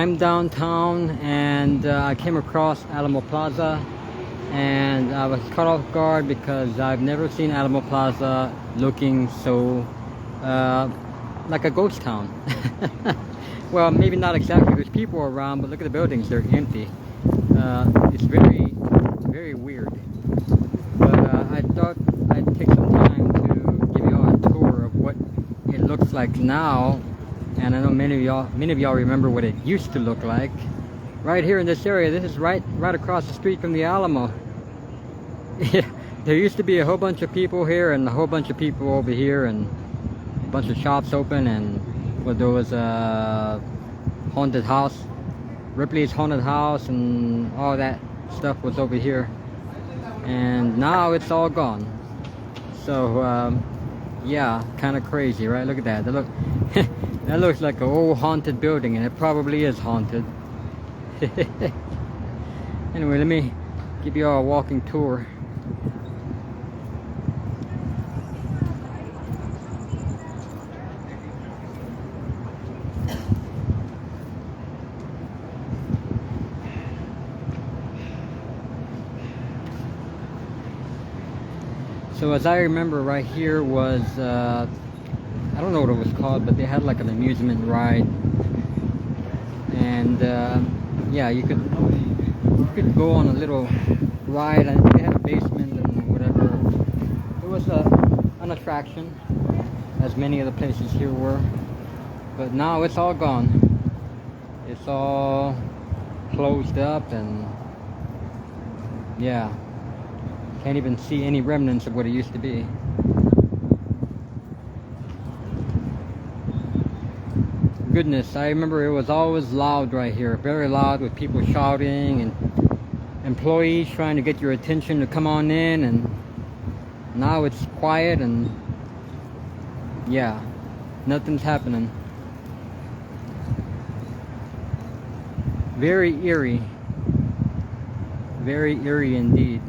I'm downtown and I came across Alamo Plaza and I was caught off guard because I've never seen Alamo Plaza looking so like a ghost town. Well, maybe not exactly, there's people around, but look at the buildings, they're empty. It's very, very weird. But I thought I'd take some time to give you all a tour of what it looks like now. And I know many of y'all remember what it used to look like. Right here in this area, this is right across the street from the Alamo. There used to be a whole bunch of people here and a whole bunch of people over here and a bunch of shops open, and well, there was a haunted house, Ripley's haunted house, and all that stuff was over here. And now it's all gone. So yeah, kind of crazy, right? Look at that. That looks like an old haunted building, and it probably is haunted. Anyway, let me give you all a walking tour. So as I remember, right here was I don't know what it was called, but they had like an amusement ride, and yeah, you could go on a little ride. I think they had a basement and whatever. It was an attraction, as many of the places here were, but now it's all gone. It's all closed up, and yeah, can't even see any remnants of what it used to be. Goodness, I remember it was always loud right here, very loud, with people shouting and employees trying to get your attention to come on in, and now it's quiet and yeah, nothing's happening. Very eerie indeed.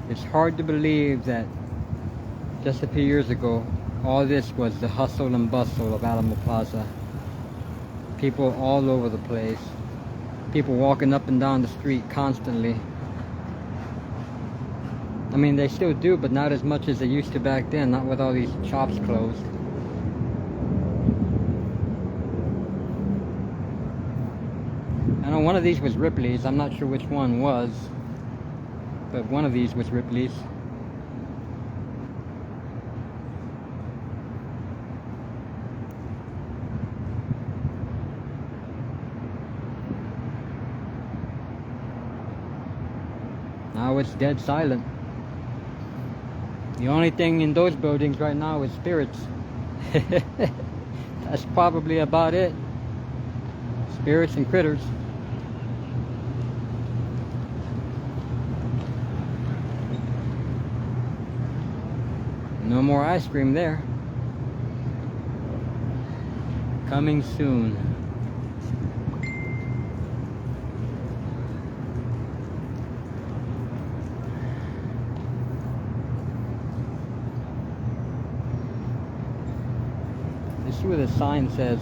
It's hard to believe that just a few years ago, all this was the hustle and bustle of Alamo Plaza. People all over the place. People walking up and down the street constantly. I mean, they still do, but not as much as they used to back then, not with all these shops closed. I know one of these was Ripley's. I'm not sure which one was, but one of these was Ripley's. Now it's dead silent. The only thing in those buildings right now is spirits. That's probably about it. Spirits and critters. No more ice cream there. Coming soon. Let's see what the sign says.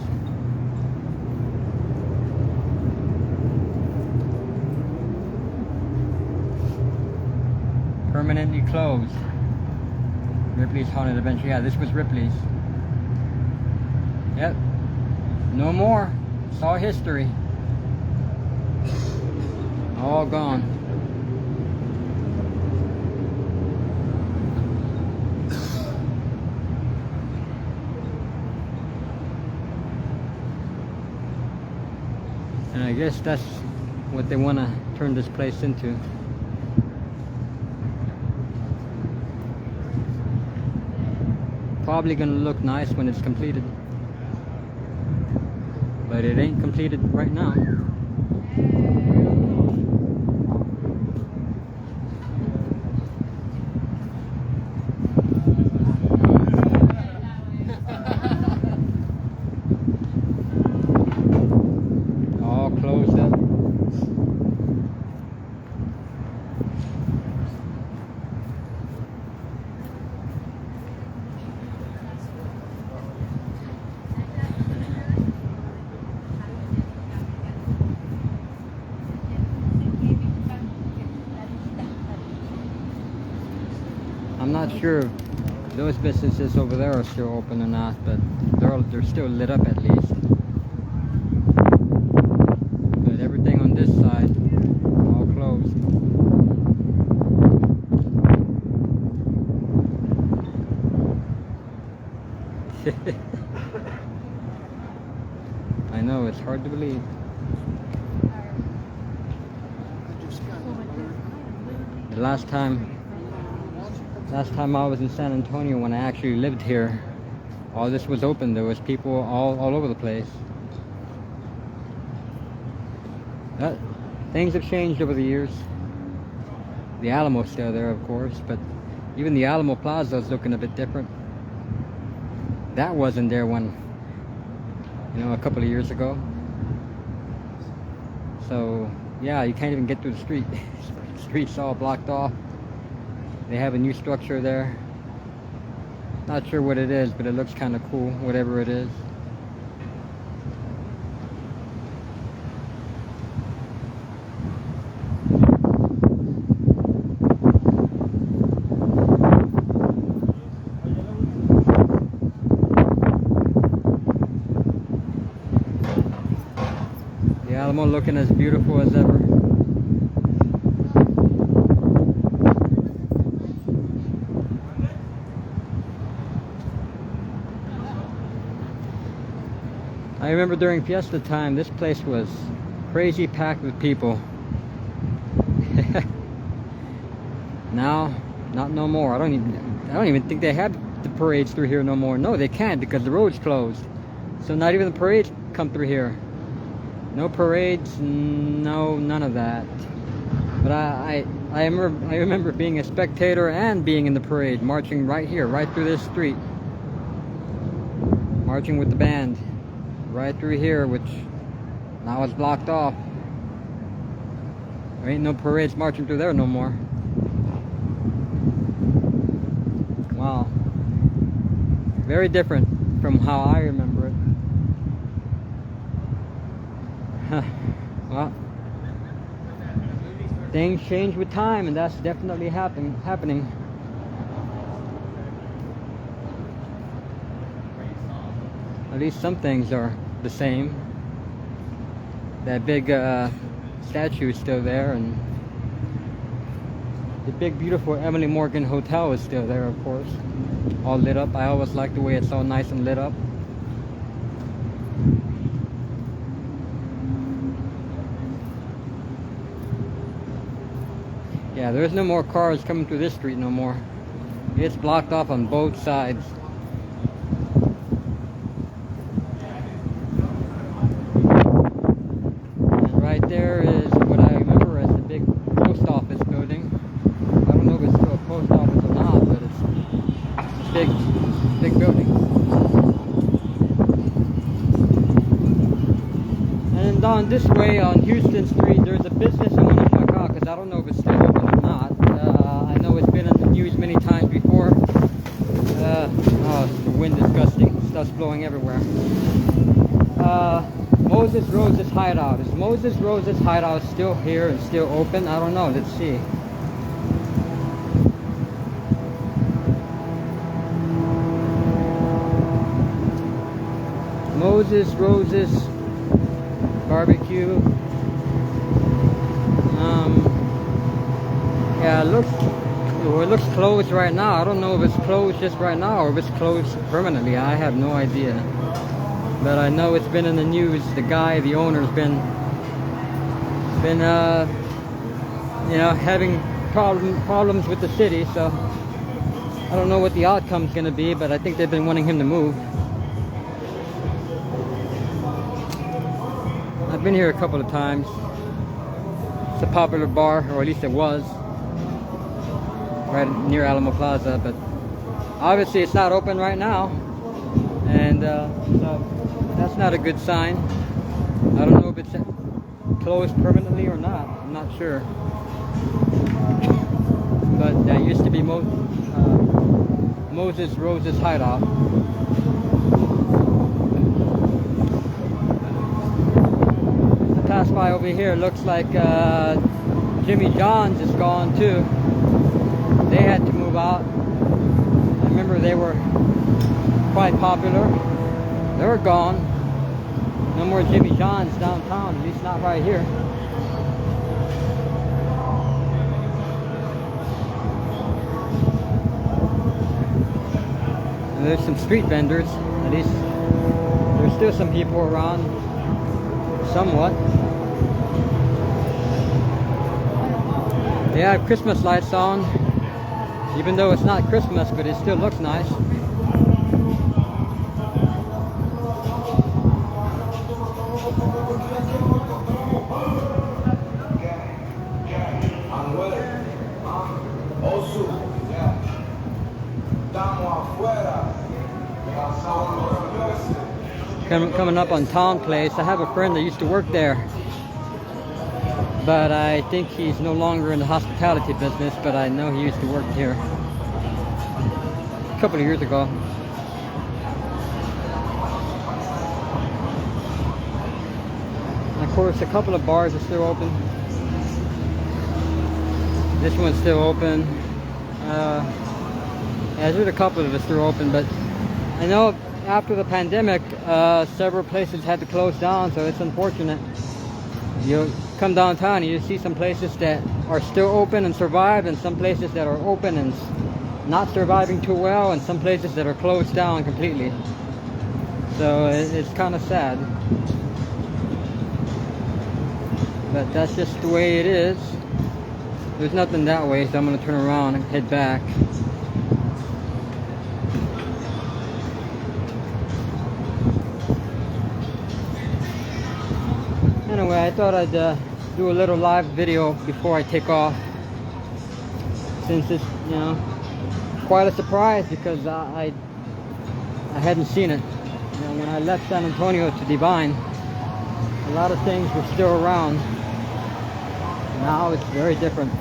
Permanently closed. Ripley's Haunted Adventure. Yeah, this was Ripley's. Yep. No more. It's all history. All gone. And I guess that's what they want to turn this place into. Probably gonna look nice when it's completed, but it ain't completed right now. All closed up. not sure if those businesses over there are still open or not, but they're still lit up at least. But everything on this side all closed. I know, it's hard to believe. The last time I was in San Antonio, when I actually lived here, all this was open. There was people all over the place. Things have changed over the years. The Alamo's still there, of course, but even the Alamo Plaza is looking a bit different. That wasn't there a couple of years ago. So yeah, you can't even get through the street. The street's all blocked off. They have a new structure there. Not sure what it is, but it looks kind of cool, whatever it is. The Alamo looking as beautiful as ever. I remember during Fiesta time, this place was crazy packed with people. Now, not no more. I don't even think they have the parades through here no more. No, they can't because the road's closed. So not even the parades come through here. No parades, no, none of that. But I remember being a spectator and being in the parade, marching right here, right through this street, marching with the band. Right through here, which now is blocked off. There ain't no parades marching through there no more. Wow. Very different from how I remember it. Well, things change with time, and that's definitely happening. At least some things are the same. That big statue is still there, and the big beautiful Emily Morgan Hotel is still there, of course, all lit up. I always like the way it's all nice and lit up. Yeah, there's no more cars coming through this street no more. It's blocked off on both sides. There is what I remember as the big post office building. I don't know if it's still a post office or not, but it's a big building. And on this way on Houston Street, there's a business I want to check out because I don't know if it's still open or not. I know it's been in the news many times before. Oh, the wind is gusting. Stuff's blowing everywhere. Moses Rose's Hideout. Is Moses Rose's Hideout still here and still open? I don't know. Let's see. Moses Rose's Barbecue. Yeah, it looks closed right now. I don't know if it's closed just right now or if it's closed permanently. I have no idea. But I know it's been in the news. The owner's been having problems with the city. So I don't know what the outcome's gonna be, but I think they've been wanting him to move. I've been here a couple of times. It's a popular bar, or at least it was, right near Alamo Plaza. But obviously it's not open right now, and so that's not a good sign. I don't know if it's closed permanently or not. I'm not sure. But that used to be Moses Rose's Hideout. I passed by over here. Looks like Jimmy John's is gone too. They had to move out. they were quite popular. They're gone. No more Jimmy John's downtown, at least not right here. And there's some street vendors, at least there's still some people around, somewhat. They have Christmas lights on, even though it's not Christmas, but it still looks nice. Coming up on Town Place, I have a friend that used to work there, but I think he's no longer in the hospitality business, but I know he used to work here a couple of years ago. And of course, a couple of bars are still open. This one's still open. Yeah, there's a couple of us still open, but I know after the pandemic, several places had to close down, so it's unfortunate. You come downtown and you see some places that are still open and survive, and some places that are open and not surviving too well, and some places that are closed down completely. So it's kind of sad. But that's just the way it is. There's nothing that way, so I'm going to turn around and head back. Anyway, I thought I'd do a little live video before I take off, since it's, you know, quite a surprise, because I hadn't seen it. You know, when I left San Antonio to Divine, a lot of things were still around. Now it's very different.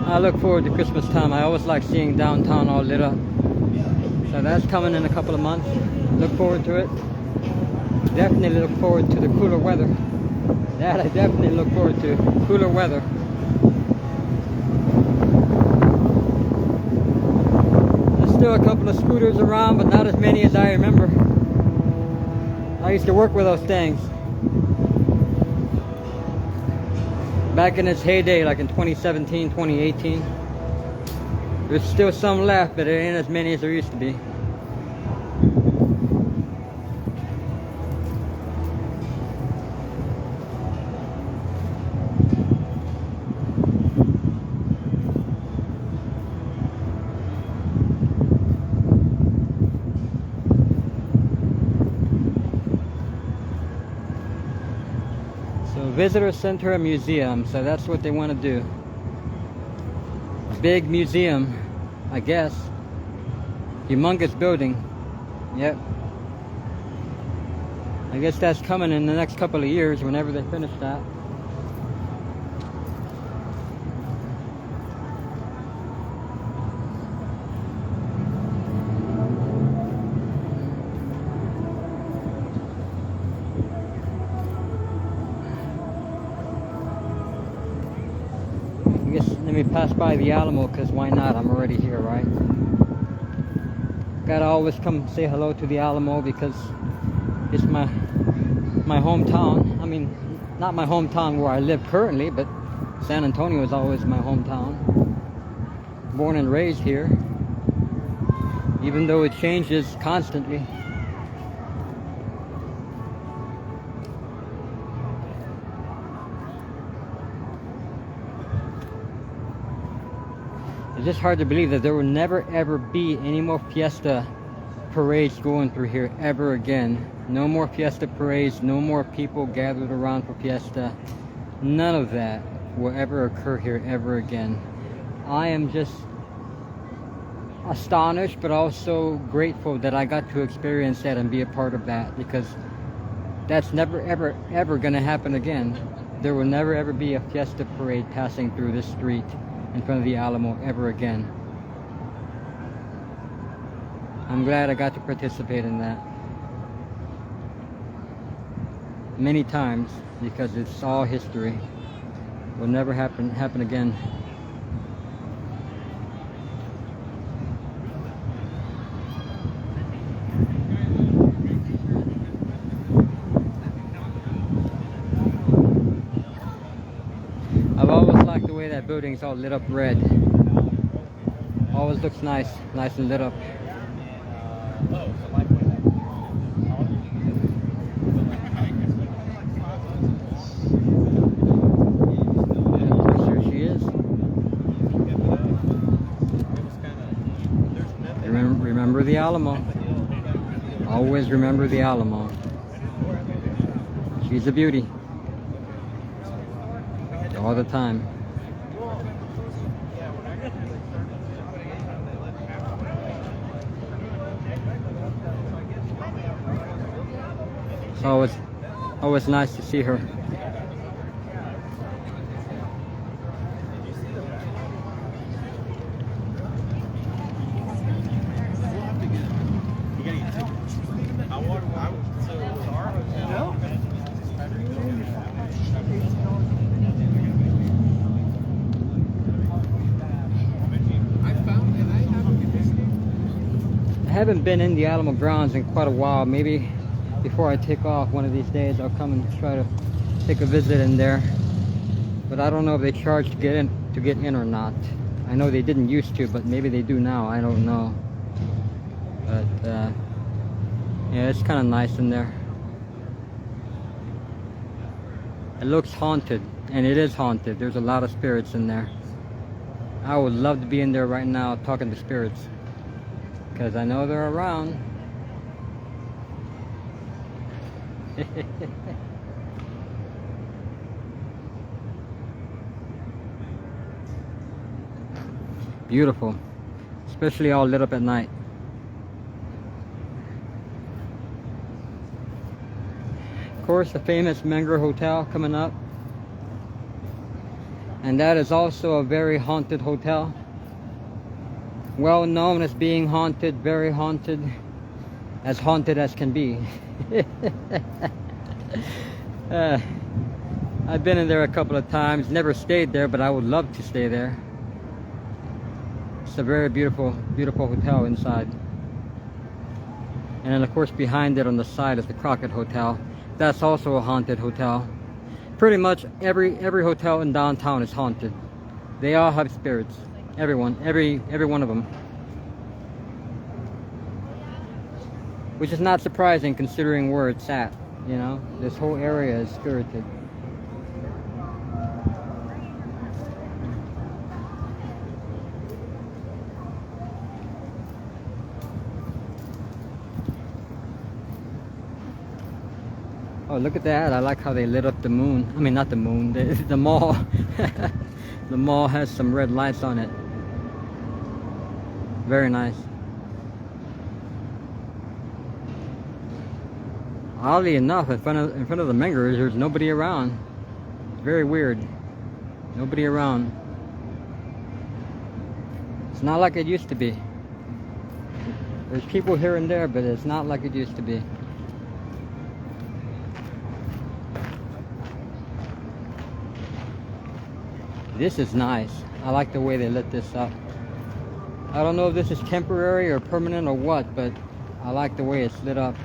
I look forward to Christmas time. I always like seeing downtown all lit up. So that's coming in a couple of months. Look forward to it. Definitely look forward to the cooler weather. That I definitely look forward to. Cooler weather. There's still a couple of scooters around, but not as many as I remember. I used to work with those things back in its heyday, like in 2017, 2018. There's still some left, but there ain't as many as there used to be. Visitor center and museum, so that's what they want to do. Big museum, I guess. Humongous building. Yep. I guess that's coming in the next couple of years, whenever they finish that. I guess let me pass by the Alamo, because why not? I'm already here, right? Gotta always come say hello to the Alamo, because it's my hometown. I mean, not my hometown where I live currently, but San Antonio is always my hometown. Born and raised here, even though it changes constantly. It's just hard to believe that there will never ever be any more fiesta parades going through here ever again. No more fiesta parades, no more people gathered around for fiesta. None of that will ever occur here ever again. I am just astonished, but also grateful that I got to experience that and be a part of that, because that's never ever ever gonna happen again. there will never ever be a fiesta parade passing through this street in front of the Alamo ever again. I'm glad I got to participate in that many times, because it's all history. Will never happen again. I've always liked the way that building's all lit up red. Always looks nice and lit up. Here she is. Remember the Alamo. Always remember the Alamo. She's a beauty. All the time. It's always nice to see her. I haven't been in the Alamo grounds in quite a while. Maybe before I take off one of these days, I'll come and try to take a visit in there. But I don't know if they charge to get in or not. I know they didn't used to, but maybe they do now. I don't know. But yeah, it's kind of nice in there. It looks haunted, and it is haunted. There's a lot of spirits in there. I would love to be in there right now talking to spirits, because I know they're around. Beautiful, especially all lit up at night. Of course, the famous Menger Hotel coming up, and that is also a very haunted hotel. Well known as being haunted, very haunted, as can be. I've been in there a couple of times, never stayed there, but I would love to stay there. It's a very beautiful hotel inside. And then of course behind it on the side is the Crockett Hotel. That's also a haunted hotel. Pretty much every hotel in downtown is haunted. They all have spirits. Every one of them. Which is not surprising considering where it's at, you know? This whole area is spirited. Oh, look at that. I like how they lit up the moon. I mean, not the moon, the mall. The mall has some red lights on it. Very nice. Oddly enough, in front of the Mengers, there's nobody around. It's very weird. Nobody around. It's not like it used to be. There's people here and there, but it's not like it used to be. This is nice. I like the way they lit this up. I don't know if this is temporary or permanent or what, but I like the way it's lit up.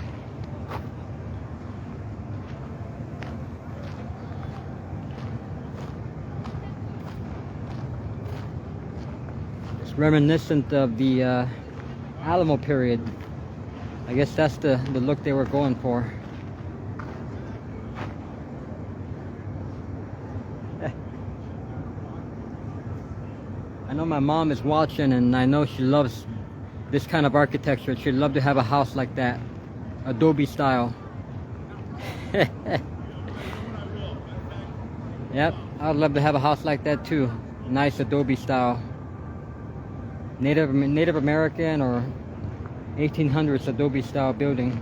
It's reminiscent of the Alamo period. I guess that's the look they were going for. I know my mom is watching, and I know she loves this kind of architecture. She'd love to have a house like that, Adobe style. Yep, I'd love to have a house like that too. Nice Adobe style. Native American or 1800s Adobe style building.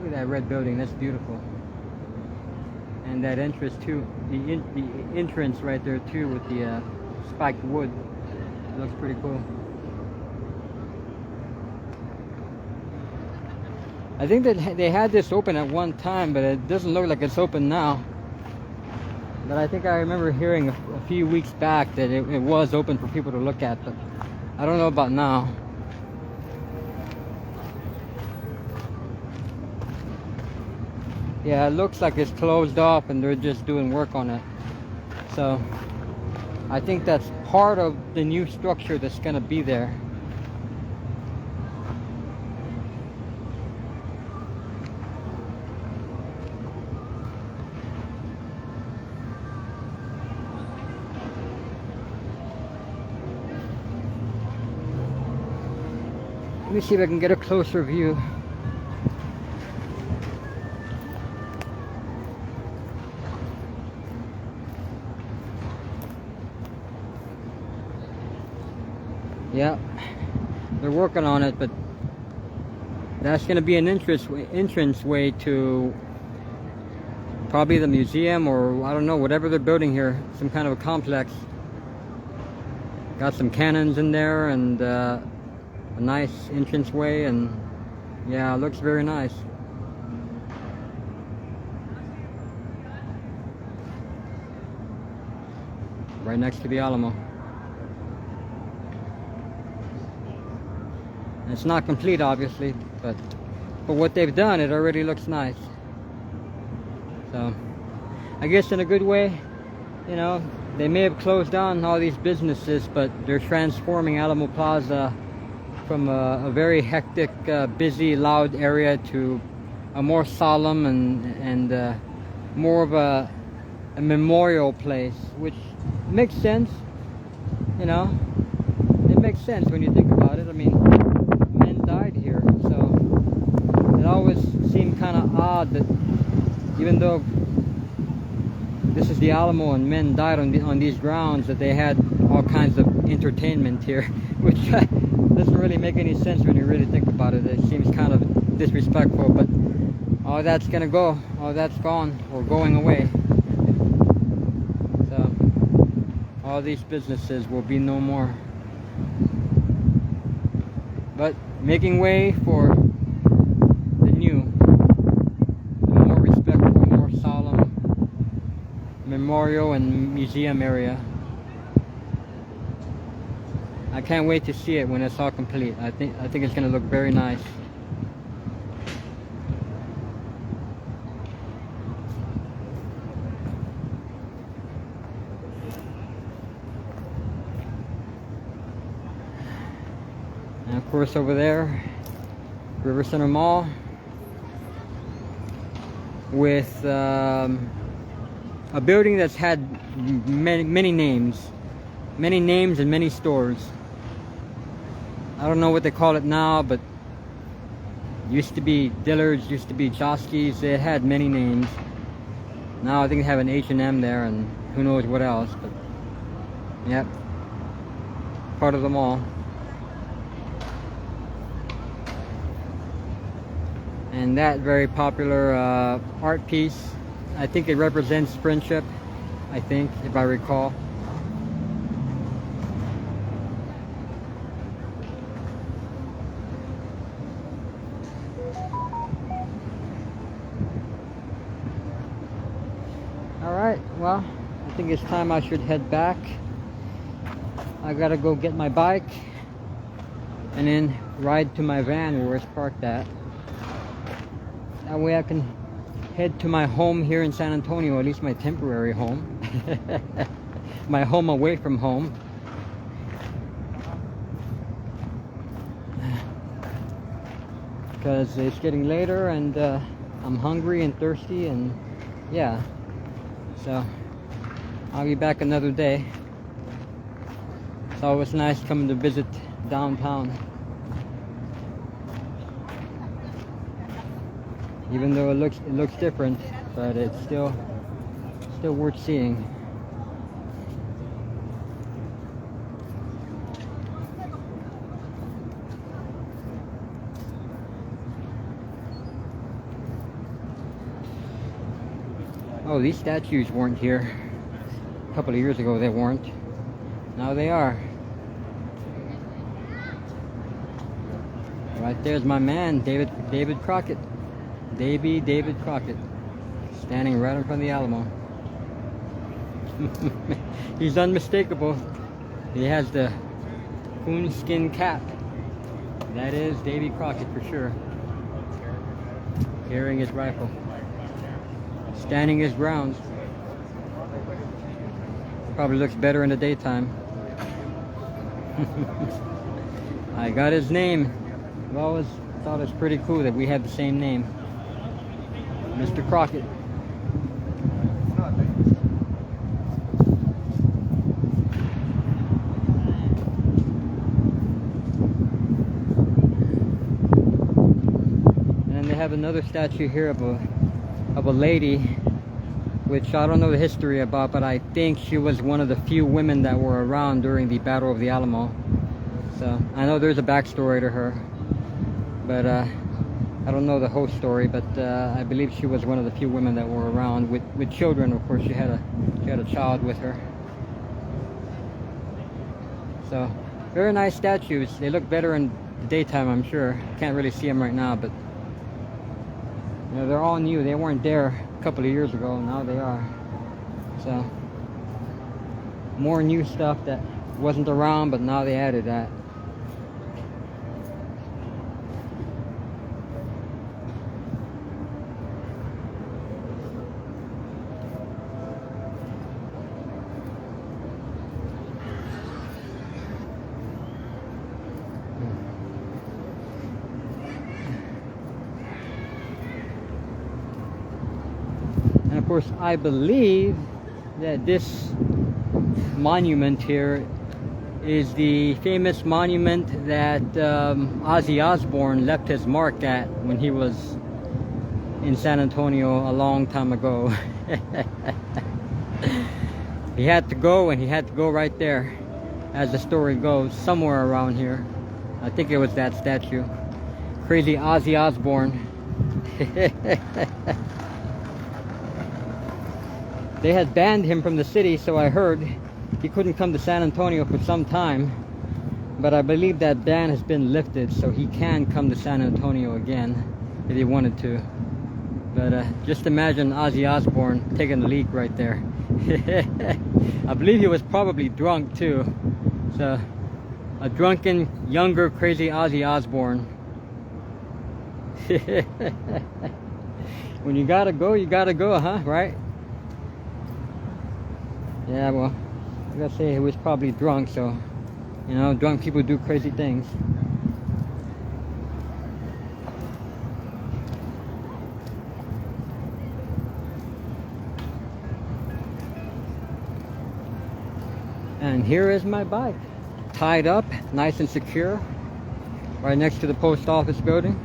Look at that red building. That's beautiful. And that entrance too. The entrance right there too with the spiked wood. It looks pretty cool. I think that they had this open at one time, but it doesn't look like it's open now. But I think I remember hearing a few weeks back that it was open for people to look at, but I don't know about now. Yeah, it looks like it's closed off and they're just doing work on it. So I think that's part of the new structure that's going to be there. Let me see if I can get a closer view. Yeah, they're working on it, but that's going to be an entrance way to probably the museum, or I don't know, whatever they're building here, some kind of a complex. Got some cannons in there and a nice entranceway, and yeah, it looks very nice. Right next to the Alamo. It's not complete, obviously, but for what they've done, it already looks nice. So I guess in a good way, you know, they may have closed down all these businesses, but they're transforming Alamo Plaza from a very hectic, busy, loud area to a more solemn and more of a memorial place, which makes sense. You know, it makes sense when you think about it. I mean, men died here, so it always seemed kind of odd that even though this is the Alamo and men died on these grounds, that they had all kinds of entertainment here, which doesn't really make any sense when you really think about it. It seems kind of disrespectful, but all that's gonna go, all that's gone or going away. So all these businesses will be no more, but making way for the new, the more respectful, more solemn memorial and museum area. I can't wait to see it when it's all complete. I think it's going to look very nice. And of course over there, River Center Mall with a building that's had many names and many stores. I don't know what they call it now, but used to be Dillard's, used to be Josky's. It had many names. Now I think they have an H&M there and who knows what else, but yep, part of the mall. And that very popular art piece, I think it represents friendship, I think, if I recall. Alright, well, I think it's time I should head back. I gotta go get my bike and then ride to my van where it's parked at. That way I can head to my home here in San Antonio, at least my temporary home. My home away from home. Because it's getting later and I'm hungry and thirsty, and yeah. So I'll be back another day. It's always nice coming to visit downtown. Even though it looks different, but it's still worth seeing. Oh, these statues weren't here a couple of years ago. They weren't. Now they are. Right there's my man, David Crockett. David Crockett. Standing right in front of the Alamo. He's unmistakable. He has the coonskin cap. That is Davy Crockett for sure. Carrying his rifle. Standing his ground. Probably looks better in the daytime. I got his name. I've always thought it's pretty cool that we have the same name. Mr. Crockett. And they have another statue here of a lady, which I don't know the history about, but I think she was one of the few women that were around during the Battle of the Alamo. So I know there's a backstory to her, but I don't know the whole story. But I believe she was one of the few women that were around with children. Of course, she had a child with her. So very nice statues. They look better in the daytime, I'm sure. Can't really see them right now, but you know, they're all new. They weren't there a couple of years ago. Now they are. So more new stuff that wasn't around, but now they added that. And of course, I believe that this monument here is the famous monument that Ozzy Osbourne left his mark at when he was in San Antonio a long time ago. He had to go, and he had to go right there, as the story goes, somewhere around here. I think it was that statue. Crazy Ozzy Osbourne. They had banned him from the city, so I heard. He couldn't come to San Antonio for some time, but I believe that ban has been lifted, so he can come to San Antonio again if he wanted to. But just imagine Ozzy Osbourne taking the leak right there. I believe he was probably drunk too. So a drunken, younger, crazy Ozzy Osbourne. When you gotta go, huh? Right? Yeah, well, I gotta say he was probably drunk, so, you know, drunk people do crazy things. And here is my bike, tied up, nice and secure, right next to the post office building.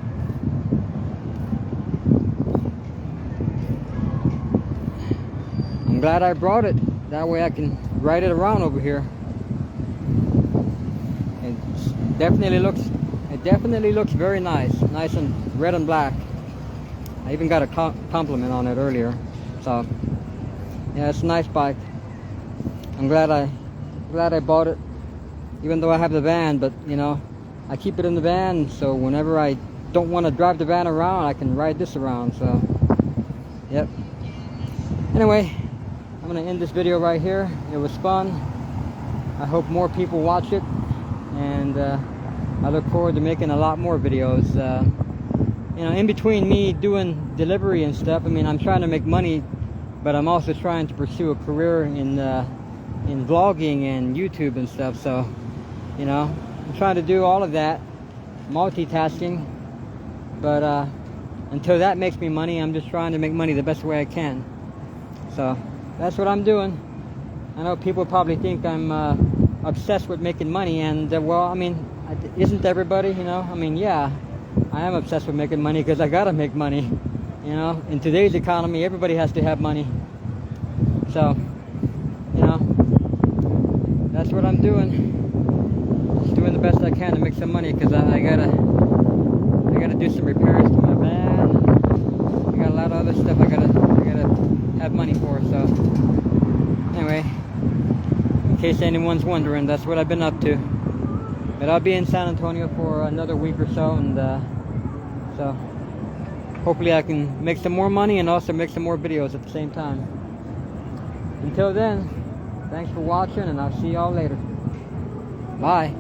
I'm glad I brought it. That way I can ride it around over here. It definitely looks very nice and red and black. I even got a compliment on it earlier. So yeah, it's a nice bike. I'm glad I bought it, even though I have the van. But you know, I keep it in the van, so whenever I don't want to drive the van around, I can ride this around. So yep. Anyway, I'm going to end this video right here. It was fun. I hope more people watch it, and I look forward to making a lot more videos. You know, in between me doing delivery and stuff, I mean, I'm trying to make money, but I'm also trying to pursue a career in vlogging and YouTube and stuff. So, you know, I'm trying to do all of that, multitasking. But until that makes me money, I'm just trying to make money the best way I can. So that's what I'm doing. I know people probably think I'm obsessed with making money, and well, I mean, isn't everybody? You know, I mean, yeah, I am obsessed with making money because I gotta make money. You know, in today's economy, everybody has to have money. So, you know, that's what I'm doing. Just doing the best I can to make some money, because I gotta do some repairs to my van. And I got a lot of other stuff I gotta have money for. So anyway, in case anyone's wondering, that's what I've been up to. But I'll be in San Antonio for another week or so, and so hopefully I can make some more money and also make some more videos at the same time. Until then, thanks for watching, and I'll see y'all later. Bye.